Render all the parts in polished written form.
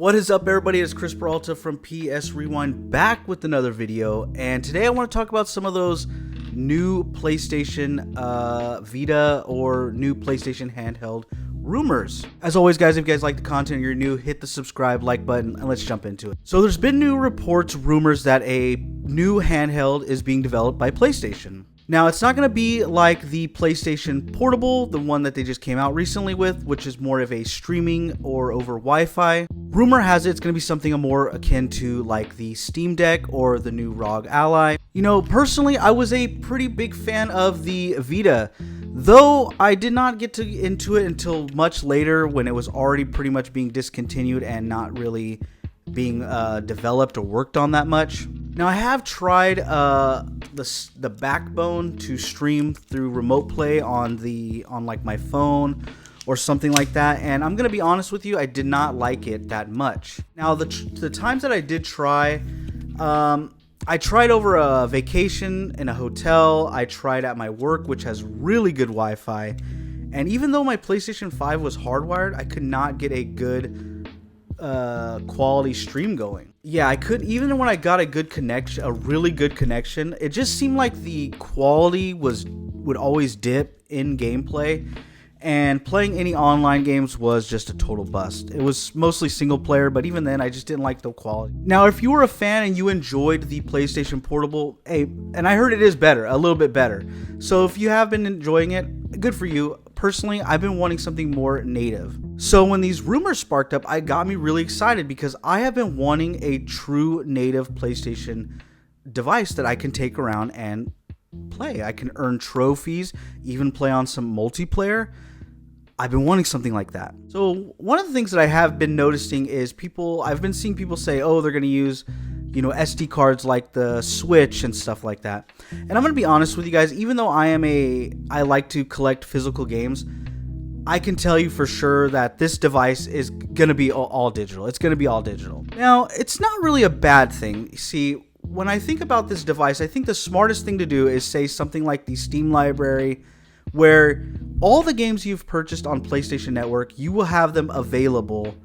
What is up, everybody? It's Chris Peralta from PS Rewind, back with another video, and today I want to talk about some of those new PlayStation Vita or new PlayStation handheld rumors. As always, guys, if you guys like the content and you're new, hit the subscribe, like button, and let's jump into it. So there's been new reports, rumors that a new handheld is being developed by PlayStation. Now, it's not going to be like the PlayStation Portable, the one that they just came out recently with, which is more of a streaming or over Wi-Fi. Rumor has it it's going to be something more akin to like the Steam Deck or the new ROG Ally. You know, personally, I was a pretty big fan of the Vita, though I did not get into it until much later when it was already pretty much being discontinued and not really being developed or worked on that much. Now, I have tried the backbone to stream through remote play on like my phone or something like that, and I'm gonna be honest with you, I did not like it that much. Now, the times that I did try, I tried over a vacation in a hotel. I tried at my work, which has really good Wi-Fi, and even though my PlayStation 5 was hardwired, I could not get a good quality stream going. Yeah, I could, even when I got a good connection, a really good connection, it just seemed like the quality would always dip in gameplay, and playing any online games was just a total bust. It was mostly single player, but even then I just didn't like the quality. Now, if you were a fan and you enjoyed the PlayStation Portable, hey, and I heard it is better, a little bit better. So if you have been enjoying it, good for you. Personally, I've been wanting something more native. So when these rumors sparked up, it got me really excited because I have been wanting a true native PlayStation device that I can take around and play. I can earn trophies, even play on some multiplayer. I've been wanting something like that. So one of the things that I have been noticing is I've been seeing people say, oh, they're going to use, you know, SD cards like the Switch and stuff like that. And I'm going to be honest with you guys, even though I like to collect physical games, I can tell you for sure that this device is going to be all digital. It's going to be all digital. Now, it's not really a bad thing. See, when I think about this device, I think the smartest thing to do is say something like the Steam library, where all the games you've purchased on PlayStation Network, you will have them available,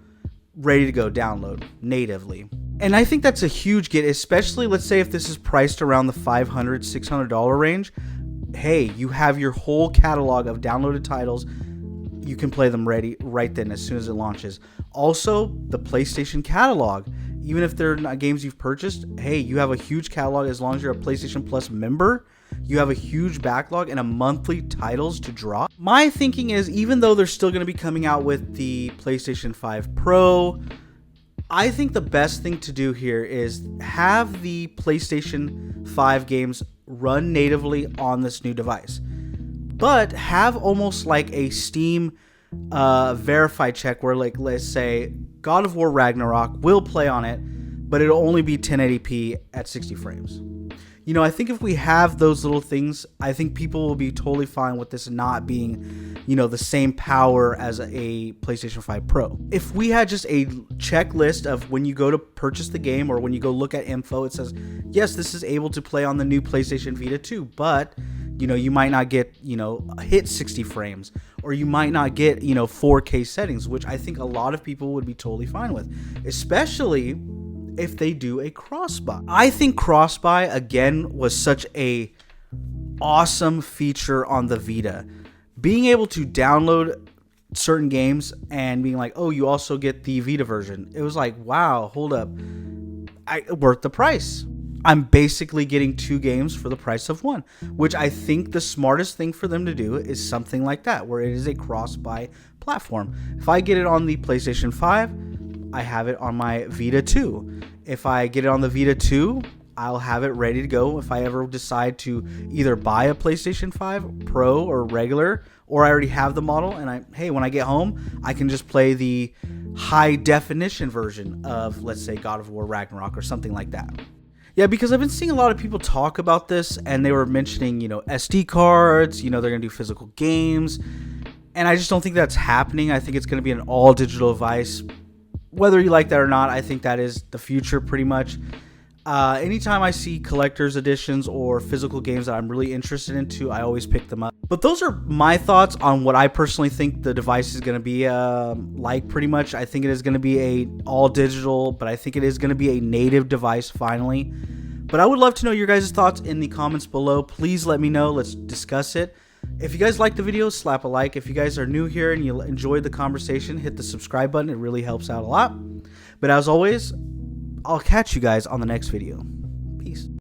ready to go download natively. And I think that's a huge get, especially let's say if this is priced around the $500, $600 range. Hey, you have your whole catalog of downloaded titles. You can play them right then as soon as it launches. Also, the PlayStation catalog, even if they're not games you've purchased, hey, you have a huge catalog as long as you're a PlayStation Plus member. You have a huge backlog and a monthly titles to drop. My thinking is, even though they're still going to be coming out with the PlayStation 5 Pro, I think the best thing to do here is have the PlayStation 5 games run natively on this new device, but have almost like a Steam verify check where, like, let's say God of War Ragnarok will play on it, but it'll only be 1080p at 60 frames. You know, I think if we have those little things, I think people will be totally fine with this not being, you know, the same power as a PlayStation 5 Pro. If we had just a checklist of when you go to purchase the game or when you go look at info, it says, yes, this is able to play on the new PlayStation Vita 2, but, you know, you might not get, you know, hit 60 frames, or you might not get, you know, 4K settings, which I think a lot of people would be totally fine with, especially if they do a cross-buy. I think cross-buy, again, was such a awesome feature on the Vita. Being able to download certain games and being like, oh, you also get the Vita version. It was like, wow, hold up. Worth the price. I'm basically getting two games for the price of one, which I think the smartest thing for them to do is something like that, where it is a cross-buy platform. If I get it on the PlayStation 5, I have it on my Vita 2. If I get it on the Vita 2, I'll have it ready to go if I ever decide to either buy a PlayStation 5 Pro or regular, or I already have the model and hey, when I get home, I can just play the high definition version of, let's say, God of War Ragnarok or something like that. Yeah, because I've been seeing a lot of people talk about this, and they were mentioning, you know, SD cards, you know, they're going to do physical games, and I just don't think that's happening. I think it's going to be an all digital device. Whether you like that or not, I think that is the future pretty much. Anytime I see collector's editions or physical games that I'm really interested into, I always pick them up. But those are my thoughts on what I personally think the device is going to be like. Pretty much, I think it is going to be a all digital, but I think it is going to be a native device finally. But I would love to know your guys' thoughts in the comments below. Please let me know. Let's discuss it. If you guys like the video, slap a like. If you guys are new here and you enjoyed the conversation, hit the subscribe button. It really helps out a lot. But as always, I'll catch you guys on the next video. Peace.